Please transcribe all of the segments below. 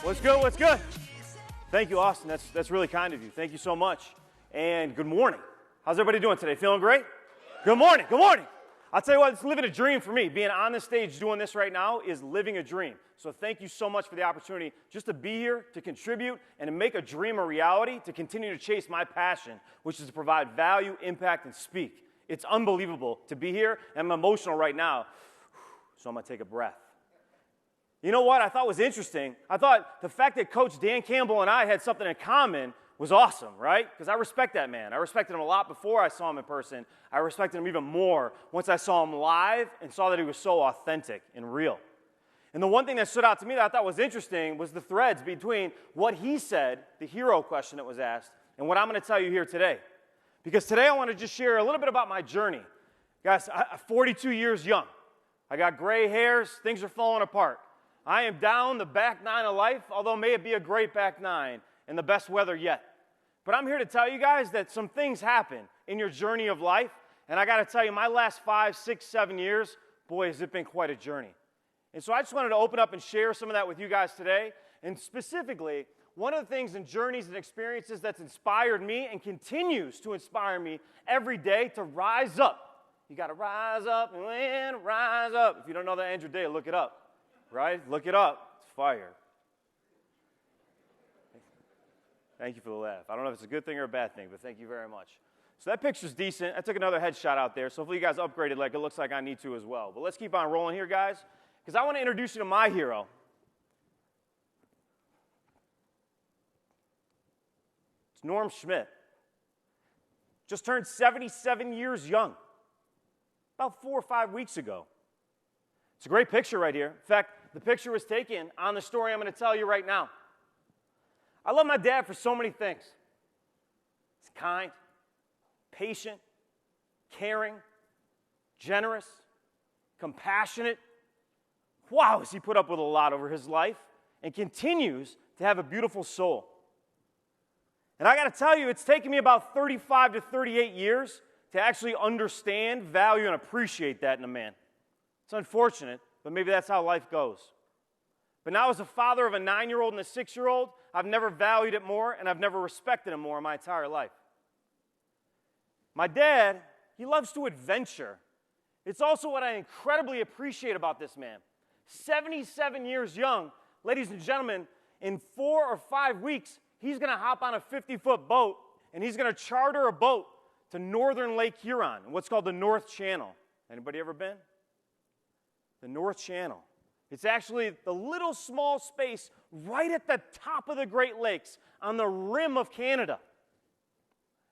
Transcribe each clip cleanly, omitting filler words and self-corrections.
What's good? What's good? Thank you, Austin. That's really kind of you. Thank you so much. And good morning. How's everybody doing today? Feeling great? Good morning. Good morning. I'll tell you what, it's living a dream for me. Being on the stage doing this right now is living a dream. So thank you so much for the opportunity just to be here, to contribute, and to make a dream a reality, to continue to chase my passion, which is to provide value, impact, and speak. It's unbelievable to be here, and I'm emotional right now, so I'm going to take a breath. You know what I thought was interesting? I thought the fact that Coach Dan Campbell and I had something in common was awesome, right? Because I respect that man. I respected him a lot before I saw him in person. I respected him even more once I saw him live and saw that he was so authentic and real. And the one thing that stood out to me that I thought was interesting was the threads between what he said, the hero question that was asked, and what I'm going to tell you here today. Because today I want to just share a little bit about my journey. Guys, I'm 42 years young. I got gray hairs. Things are falling apart. I am down the back nine of life, although may it be a great back nine and the best weather yet. But I'm here to tell you guys that some things happen in your journey of life, and I got to tell you, my last 5, 6, 7 years, boy, has it been quite a journey. And so I just wanted to open up and share some of that with you guys today, and specifically, one of the things and journeys and experiences that's inspired me and continues to inspire me every day to rise up. You got to rise up and rise up. If you don't know that Andrew Day, look it up. Right? Look it up. It's fire. Thank you for the laugh. I don't know if it's a good thing or a bad thing, but thank you very much. So that picture's decent. I took another headshot out there, so hopefully you guys upgraded like it looks like I need to as well. But let's keep on rolling here, guys, because I want to introduce you to my hero. It's Norm Schmidt. Just turned 77 years young, about 4 or 5 weeks ago. It's a great picture right here. In fact, the picture was taken on the story I'm going to tell you right now. I love my dad for so many things. He's kind, patient, caring, generous, compassionate. Wow, has he put up with a lot over his life and continues to have a beautiful soul. And I got to tell you, it's taken me about 35 to 38 years to actually understand, value, and appreciate that in a man. It's unfortunate, but maybe that's how life goes. But now as a father of a 9-year-old and a 6-year-old, I've never valued it more, and I've never respected him more in my entire life. My dad, he loves to adventure. It's also what I incredibly appreciate about this man. 77 years young, ladies and gentlemen, in 4 or 5 weeks, he's going to hop on a 50-foot boat, and he's going to charter a boat to northern Lake Huron, in what's called the North Channel. Anybody ever been? The North Channel. It's actually the little small space right at the top of the Great Lakes on the rim of Canada.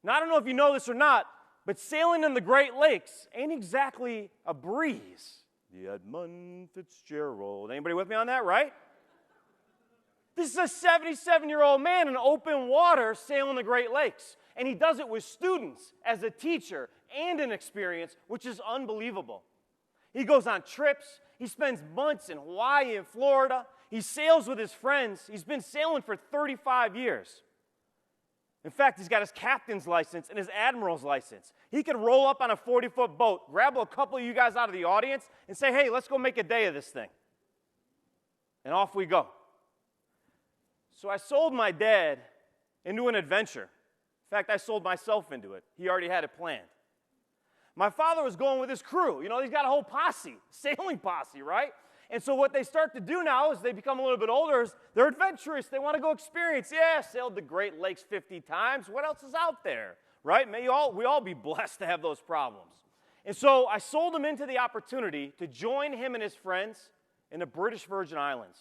Now, I don't know if you know this or not, but sailing in the Great Lakes ain't exactly a breeze. The Edmund Fitzgerald. Anybody with me on that, right? This is a 77-year-old man in open water sailing the Great Lakes. And he does it with students as a teacher and an experience, which is unbelievable. He goes on trips. He spends months in Hawaii and Florida. He sails with his friends. He's been sailing for 35 years. In fact, he's got his captain's license and his admiral's license. He could roll up on a 40-foot boat, grab a couple of you guys out of the audience, and say, hey, let's go make a day of this thing. And off we go. So I sold my dad into an adventure. In fact, I sold myself into it. He already had it planned. My father was going with his crew. You know, he's got a whole posse, sailing posse, right? And so what they start to do now as they become a little bit older is they're adventurous. They want to go experience. Yeah, sailed the Great Lakes 50 times. What else is out there, right? We all be blessed to have those problems. And so I sold him into the opportunity to join him and his friends in the British Virgin Islands.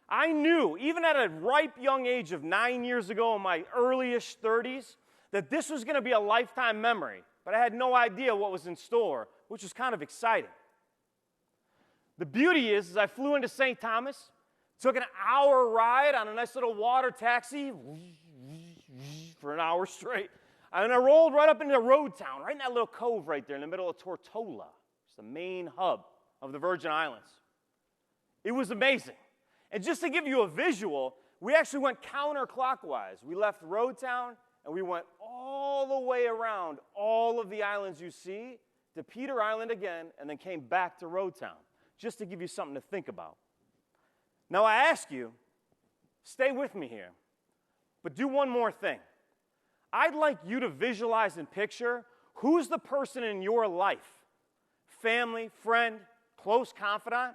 I knew, even at a ripe young age of 9 years ago in my early-ish 30s, that this was going to be a lifetime memory. But I had no idea what was in store, which was kind of exciting. The beauty is I flew into St. Thomas, took an hour ride on a nice little water taxi for an hour straight, and I rolled right up into Road Town, right in that little cove right there in the middle of Tortola. It's the main hub of the Virgin Islands. It was amazing. And just to give you a visual, we actually went counterclockwise. We left Road Town, and we went all the way around all of the islands you see to Peter Island again, and then came back to Road Town, just to give you something to think about. Now I ask you, stay with me here, but do one more thing. I'd like you to visualize and picture who's the person in your life, family, friend, close confidant,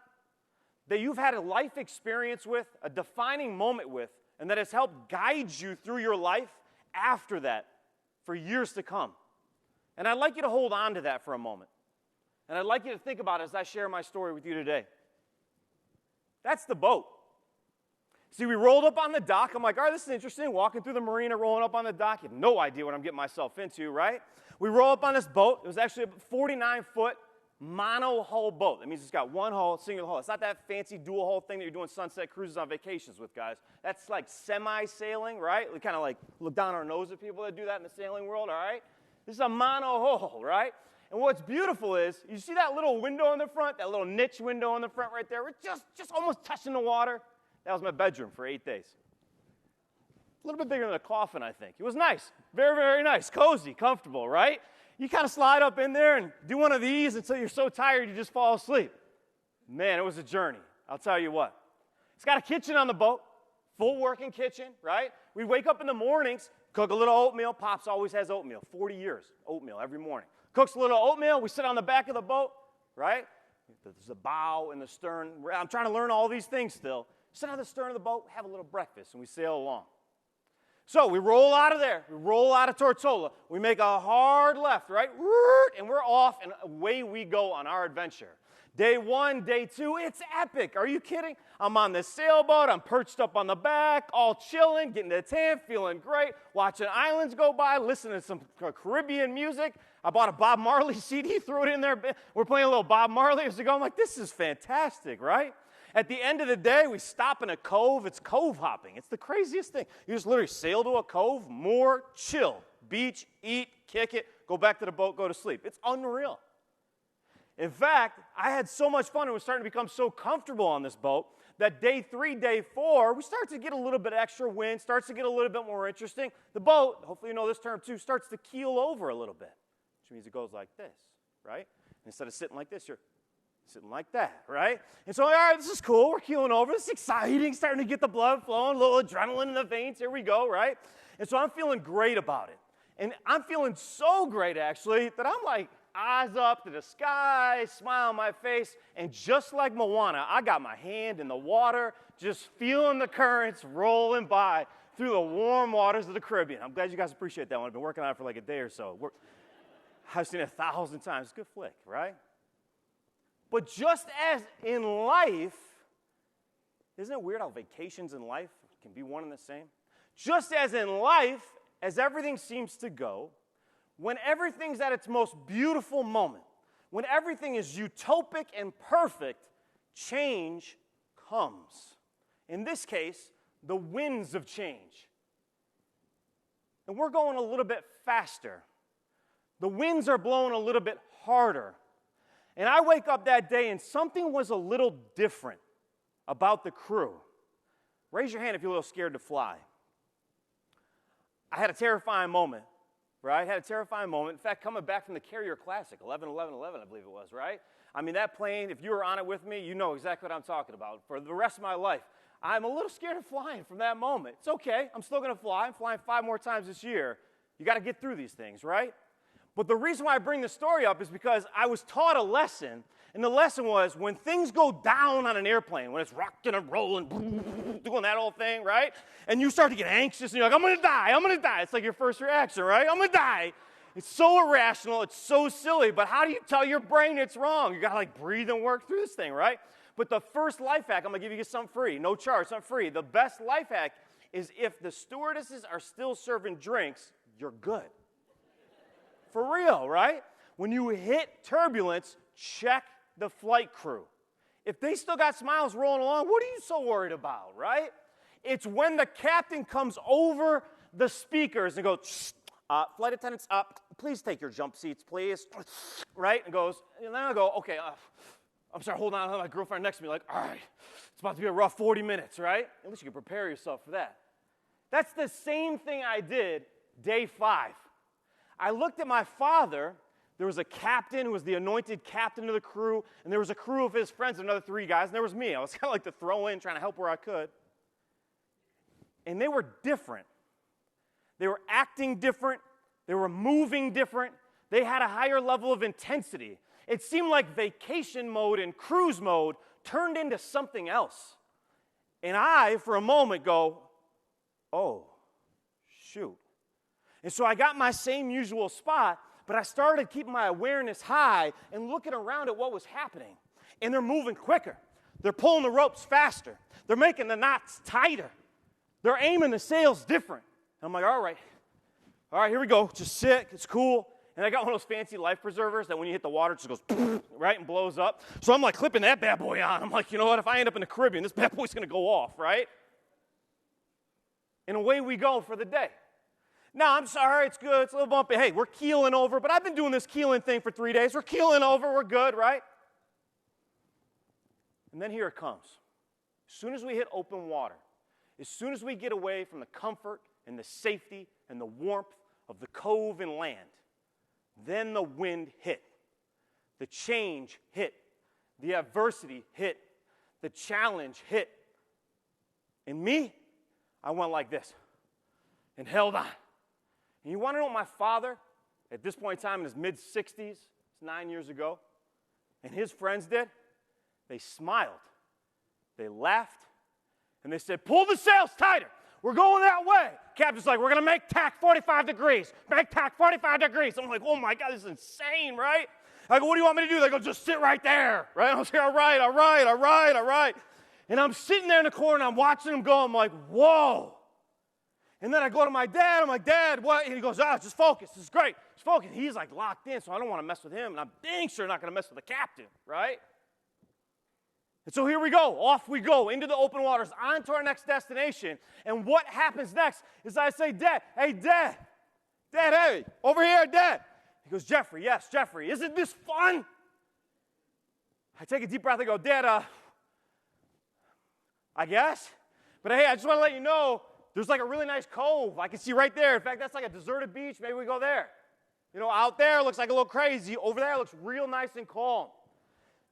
that you've had a life experience with, a defining moment with, and that has helped guide you through your life after that for years to come. And I'd like you to hold on to that for a moment. And I'd like you to think about it as I share my story with you today. That's the boat. See, we rolled up on the dock. I'm like, all right, this is interesting. Walking through the marina, rolling up on the dock. You have no idea what I'm getting myself into, right? We roll up on this boat. It was actually a 49-foot mono-hull boat. That means it's got one hull, single hull. It's not that fancy dual-hull thing that you're doing sunset cruises on vacations with, guys. That's like semi-sailing, right? We kind of like look down our nose at people that do that in the sailing world, all right? This is a mono-hull, right? And what's beautiful is, you see that little window in the front, that little niche window in the front right there? We're just almost touching the water. That was my bedroom for 8 days. A little bit bigger than a coffin, I think. It was nice. Very, very nice. Cozy, comfortable, right? You kind of slide up in there and do one of these until you're so tired you just fall asleep. Man, it was a journey. I'll tell you what. It's got a kitchen on the boat, full working kitchen, right? We wake up in the mornings, cook a little oatmeal. Pops always has oatmeal, 40 years, oatmeal every morning. Cooks a little oatmeal. We sit on the back of the boat, right? There's the bow and the stern. I'm trying to learn all these things still. Sit on the stern of the boat, have a little breakfast, and we sail along. So we roll out of there. We roll out of Tortola. We make a hard left, right? And we're off, and away we go on our adventure. Day 1, day 2, it's epic. Are you kidding? I'm on this sailboat. I'm perched up on the back, all chilling, getting the tan, feeling great, watching islands go by, listening to some Caribbean music. I bought a Bob Marley CD, threw it in there. We're playing a little Bob Marley as we go. I'm like, this is fantastic, right? At the end of the day, we stop in a cove. It's cove hopping. It's the craziest thing. You just literally sail to a cove, moor, chill, beach, eat, kick it, go back to the boat, go to sleep. It's unreal. In fact, I had so much fun and was starting to become so comfortable on this boat that day 3, day 4, we start to get a little bit extra wind, starts to get a little bit more interesting. The boat, hopefully you know this term too, starts to keel over a little bit, which means it goes like this, right? Instead of sitting like this, you're sitting like that, right? And so, all right, this is cool. We're keeling over. This is exciting, starting to get the blood flowing, a little adrenaline in the veins. Here we go, right? And so I'm feeling great about it. And I'm feeling so great, actually, that I'm like eyes up to the sky, smile on my face, and just like Moana, I got my hand in the water, just feeling the currents rolling by through the warm waters of the Caribbean. I'm glad you guys appreciate that one. I've been working on it for like a day or so. I've seen it 1,000 times. It's a good flick, right? But just as in life, isn't it weird how vacations in life can be one and the same? Just as in life, as everything seems to go, when everything's at its most beautiful moment, when everything is utopic and perfect, change comes. In this case, the winds of change. And we're going a little bit faster. The winds are blowing a little bit harder. And I wake up that day and something was a little different about the crew. Raise your hand if you're a little scared to fly. I had a terrifying moment, right? I had a terrifying moment. In fact, coming back from the Carrier Classic, 11/11/11, I believe it was, right? I mean, that plane, if you were on it with me, you know exactly what I'm talking about. For the rest of my life, I'm a little scared of flying from that moment. It's okay. I'm still going to fly. I'm flying 5 more times this year. You got to get through these things, right? But the reason why I bring this story up is because I was taught a lesson, and the lesson was when things go down on an airplane, when it's rocking and rolling, doing that whole thing, right? And you start to get anxious, and you're like, I'm going to die. It's like your first reaction, right? I'm going to die. It's so irrational. It's so silly. But how do you tell your brain it's wrong? You got to like breathe and work through this thing, right? But the first life hack, I'm going to give you something free. No charge, something free. The best life hack is if the stewardesses are still serving drinks, you're good. For real, right? When you hit turbulence, check the flight crew. If they still got smiles rolling along, what are you so worried about, right? It's when the captain comes over the speakers and goes, flight attendants, please take your jump seats, please, right? And goes, and then I go, okay, I'm sorry, hold on, I have my girlfriend next to me, like, all right, it's about to be a rough 40 minutes, right? At least you can prepare yourself for that. That's the same thing I did day 5. I looked at my father, There was a captain who was the anointed captain of the crew, and there was a crew of his friends, another 3 guys, and there was me. I was kind of like the throw-in, trying to help where I could. And they were different. They were acting different. They were moving different. They had a higher level of intensity. It seemed like vacation mode and cruise mode turned into something else. And I, for a moment, go, oh, shoot. And so I got my same usual spot, but I started keeping my awareness high and looking around at what was happening. And they're moving quicker. They're pulling the ropes faster. They're making the knots tighter. They're aiming the sails different. And I'm like, all right, here we go. Just sit. It's cool. And I got one of those fancy life preservers that when you hit the water, it just goes, right, and blows up. So I'm like clipping that bad boy on. I'm like, you know what? If I end up in the Caribbean, this bad boy's going to go off, right? And away we go for the day. Now, I'm sorry, it's good, it's a little bumpy. Hey, we're keeling over, but I've been doing this keeling thing for 3 days. We're keeling over, we're good, right? And then here it comes. As soon as we hit open water, as soon as we get away from the comfort and the safety and the warmth of the cove and land, then the wind hit. The change hit. The adversity hit. The challenge hit. And me, I went like this and held on. And you want to know what my father, at this point in time in his mid-60s, it's 9 years ago, and his friends did? They smiled. They laughed. And they said, pull the sails tighter. We're going that way. Captain's like, we're going to make tack 45 degrees. Make tack 45 degrees. I'm like, oh, my God, this is insane, right? I go, what do you want me to do? They go, just sit right there, right? I was like, all right. And I'm sitting there in the corner, and I'm watching them go. I'm like, whoa. And then I go to my dad. I'm like, Dad, what? And he goes, just focus. This is great. Just focus. He's like locked in, so I don't want to mess with him. And I'm dang sure not going to mess with the captain, right? And so here we go. Off we go into the open waters, on to our next destination. And what happens next is I say, Dad, hey, over here, Dad. He goes, Jeffrey, yes, Jeffrey, isn't this fun? I take a deep breath and go, Dad, I guess. But hey, I just want to let you know, there's like a really nice cove I can see right there. In fact, that's like a deserted beach. Maybe we go there. You know, out there looks like a little crazy. Over there looks real nice and calm.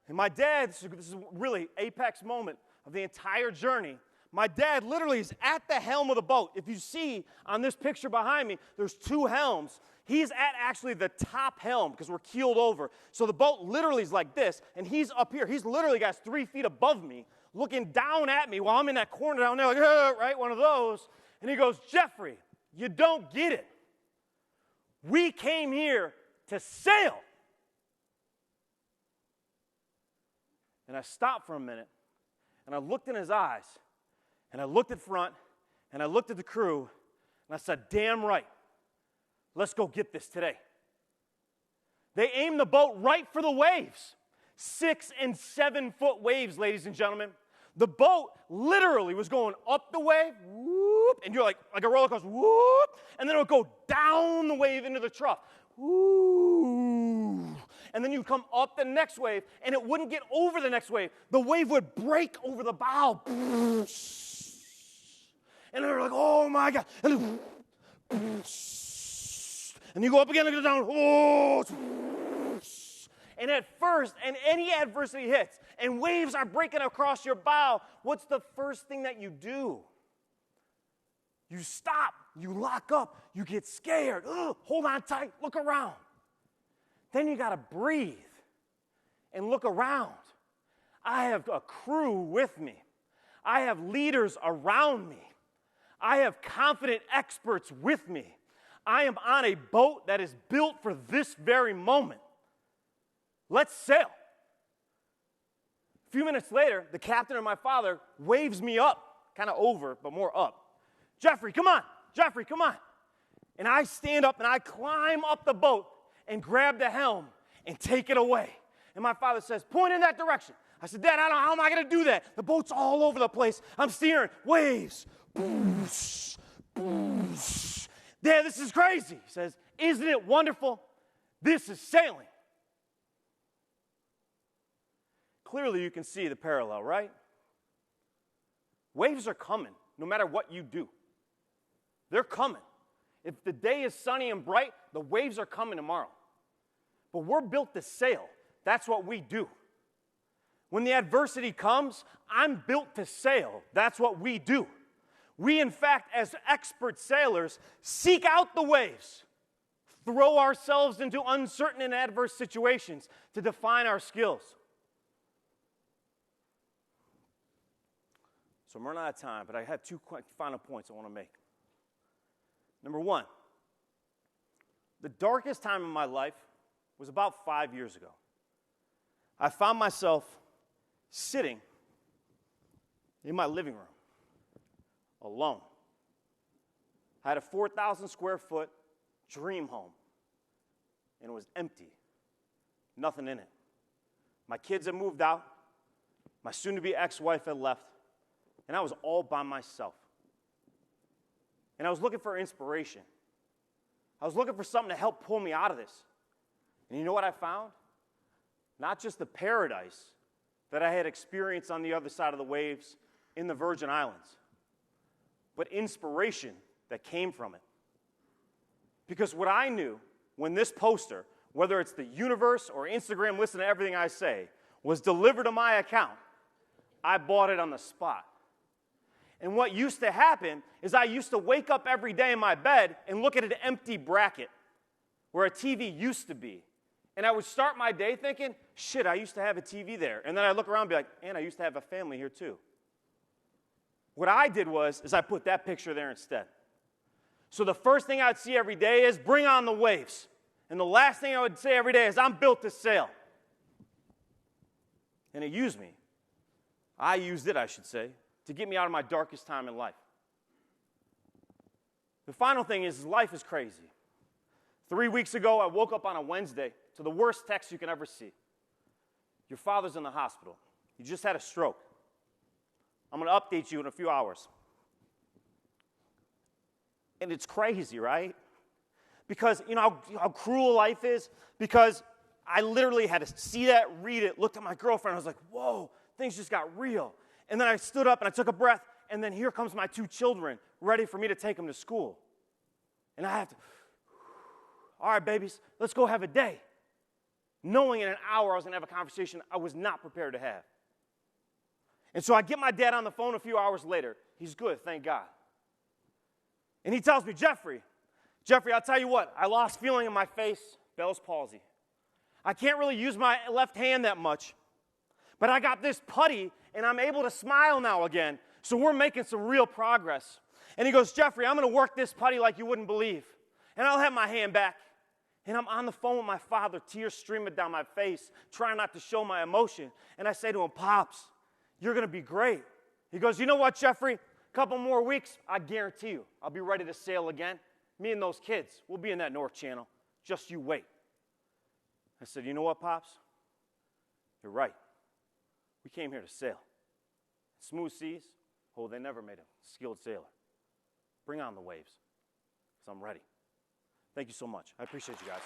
And my dad, this is really apex moment of the entire journey. My dad literally is at the helm of the boat. If you see on this picture behind me, there's 2 helms. He's at actually the top helm because we're keeled over. So the boat literally is like this, and he's up here. He's literally, guys, 3 feet above me, looking down at me while I'm in that corner down there, like, right, one of those. And he goes, Jeffrey, you don't get it. We came here to sail. And I stopped for a minute, and I looked in his eyes, and I looked at front, and I looked at the crew, and I said, damn right. Let's go get this today. They aimed the boat right for the waves. 6 and 7 foot waves, ladies and gentlemen. The boat literally was going up the wave, whoop, and you're like a roller coaster, whoop, and then it would go down the wave into the trough, whoop, and then you come up the next wave, and it wouldn't get over the next wave. The wave would break over the bow, and they're like, oh my God, and you go up again and go down, oh. And at first, and any adversity hits, and waves are breaking across your bow, what's the first thing that you do? You stop, you lock up, you get scared. Ugh, hold on tight, look around. Then you got to breathe and look around. I have a crew with me. I have leaders around me. I have confident experts with me. I am on a boat that is built for this very moment. Let's sail. A few minutes later, the captain and my father waves me up, kind of over, but more up. Jeffrey, come on. Jeffrey, come on. And I stand up and I climb up the boat and grab the helm and take it away. And my father says, point in that direction. I said, Dad, how am I going to do that? The boat's all over the place. I'm steering. Waves. Boosh, boosh. Dad, this is crazy. He says, isn't it wonderful? This is sailing. Clearly, you can see the parallel, right? Waves are coming, no matter what you do. They're coming. If the day is sunny and bright, the waves are coming tomorrow. but we're built to sail. That's what we do. When the adversity comes, I'm built to sail. That's what we do. We, in fact, as expert sailors, seek out the waves, throw ourselves into uncertain and adverse situations to define our skills. So I'm running out of time, but I have two final points I want to make. Number one, the darkest time in my life was about 5 years ago. I found myself sitting in my living room, alone. I had a 4,000 square foot dream home, and it was empty. Nothing in it. My kids had moved out. My soon-to-be ex-wife had left, and I was all by myself. And I was looking for inspiration. I was looking for something to help pull me out of this. And you know what I found? Not just the paradise that I had experienced on the other side of the waves in the Virgin Islands, but inspiration that came from it. Because what I knew when this poster, whether it's the universe or Instagram, listen to everything I say, was delivered to my account, I bought it on the spot. And what used to happen is I used to wake up every day in my bed and look at an empty bracket where a TV used to be. And I would start my day thinking, shit, I used to have a TV there. And then I'd look around and be like, and I used to have a family here too. What I did is I put that picture there instead. So the first thing I'd see every day is bring on the waves. And the last thing I would say every day is I'm built to sail. And it used me. I used it, I should say, to get me out of my darkest time in life. The final thing is life is crazy. 3 weeks ago, I woke up on a Wednesday to the worst text you can ever see. Your father's in the hospital. He just had a stroke. I'm going to update you in a few hours. And it's crazy, right? Because, you know how cruel life is? Because I literally had to see that, read it, looked at my girlfriend. I was like, whoa, things just got real. And then I stood up and I took a breath, and then here comes my 2 children ready for me to take them to school. And I have to, all right, babies, let's go have a day. Knowing in an hour I was going to have a conversation I was not prepared to have. And so I get my dad on the phone a few hours later. He's good, thank God. And he tells me, Jeffrey, I'll tell you what, I lost feeling in my face, Bell's palsy. I can't really use my left hand that much, but I got this putty, and I'm able to smile now again, so we're making some real progress. And he goes, Jeffrey, I'm going to work this putty like you wouldn't believe, and I'll have my hand back. And I'm on the phone with my father, tears streaming down my face, trying not to show my emotion. And I say to him, Pops, you're going to be great. He goes, you know what, Jeffrey? A couple more weeks, I guarantee you, I'll be ready to sail again. Me and those kids, we'll be in that North Channel. Just you wait. I said, you know what, Pops? You're right. We came here to sail. Smooth seas, oh, they never made a skilled sailor. Bring on the waves, because I'm ready. Thank you so much. I appreciate you guys.